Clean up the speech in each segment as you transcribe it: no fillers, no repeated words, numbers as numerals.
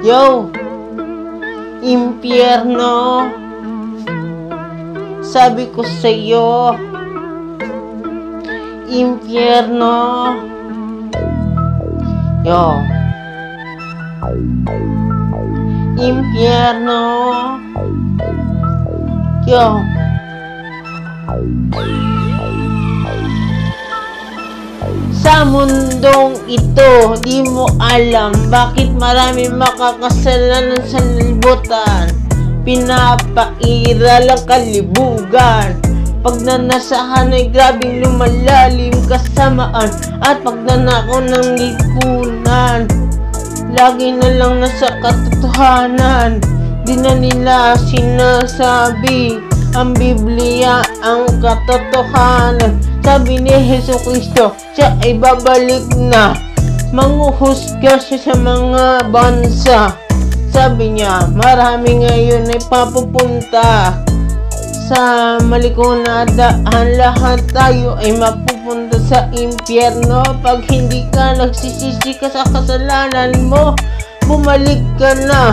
Yo! Impyerno! Sabi ko sa'yo, impyerno! Yo! Impyerno! Yo! Sa mundong ito, di mo alam bakit marami makakasalanan sa libutan. Pinapairal ang kalibugan. Pagnanasahan ay grabing lumalalim kasamaan at pagnanakaw ng lipunan. Lagi na lang nasa katotohanan, di na nila sinasabi ang Biblia ang katotohanan. Sabi ni Jesucristo, siya ay babalik na, manghuhusga siya sa mga bansa. Sabi niya, marami ngayon ay papupunta sa malikot na daan. Lahat tayo ay mapupunta sa impyerno pag hindi ka nagsisisi ka sa kasalanan mo. Bumalik ka na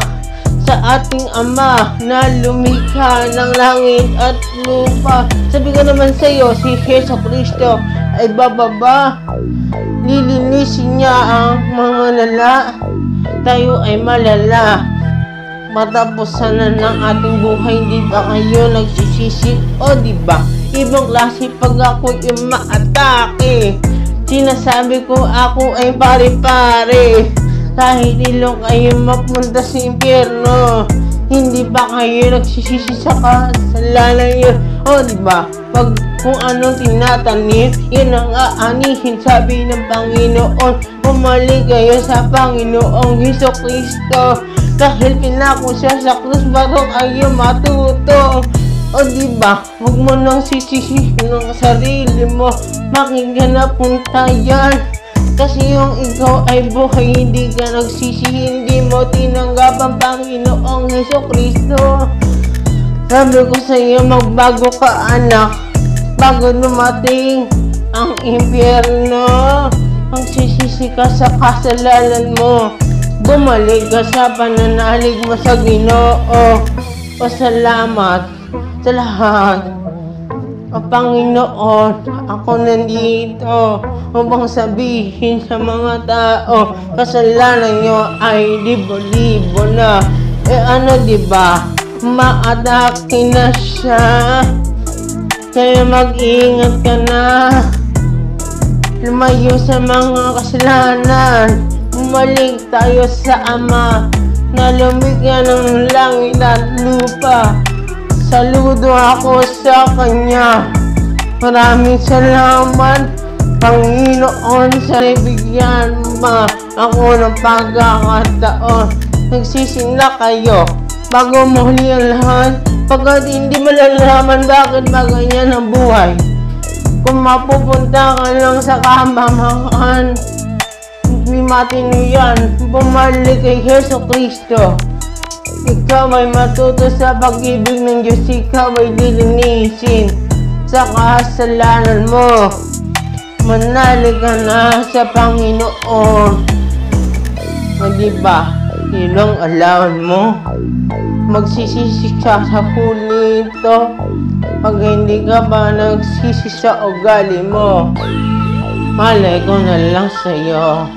sa ating Ama na lumikha ng langit at lupa. Sabi ko naman sa iyo, si Jesucristo ay bababa. Lilinisin niya ang mga lala. Tayo ay malala. Matapusan na ng ating buhay, di ba kayo nagsisisi? O di ba? Ibang klase pag ako yung maatake. Sinasabi ko ako ay pare-pare. Kahit ilong kayo mapunta sa impyerno, hindi ba kayo nagsisisi sa kasalanan yun? O diba, pag kung anong tinatanim, yun ang aanihin. Sabi ng Panginoon, bumalik kayo sa Panginoong Jesucristo. Dahil pinako siya sa krus, bago kayo matuto. O diba, huwag mo nang sisisihin ng sarili mo. Makikita na punta yan. Kasi yung ikaw ay buhay, hindi ka nagsisi, hindi mo tinanggap ang Panginoong Jesucristo. Sabi ko sa iyo, magbago ka anak, bago dumating ang impyerno. Magsisisi ka sa kasalanan mo, bumalik ka sa pananalig mo sa Ginoo. Pasalamat sa lahat. O Panginoon, ako nandito upang sabihin sa mga tao, kasalanan nyo ay libo-libo na. Ano diba? Maatake na siya. Kaya mag-ingat ka na. Lumayo sa mga kasalanan. Bumalik tayo sa Ama na lumikha ng langit at lupa. Saludo ako sa Kanya. Maraming salamat, Panginoon, sa ibigyan mo ako ng pagkakataon. Nagsisingla kayo bago mahuli ang lahat, pagkat hindi malalaman bakit ba ganyan ang buhay. Kung mapupunta ka lang sa kamamakan, hindi matino yan. Bumalik kay Jesucristo. Ikaw ay matuto sa pag-ibig ng Diyos. Ikaw ay lilinisin sa kasalanan mo. Manalig ka na sa Panginoon. O diba, yun ang alawan mo. Magsisisi ka sa huli ito pag hindi ka ba nagsisi sa ugali mo. Malay ko na lang sa'yo.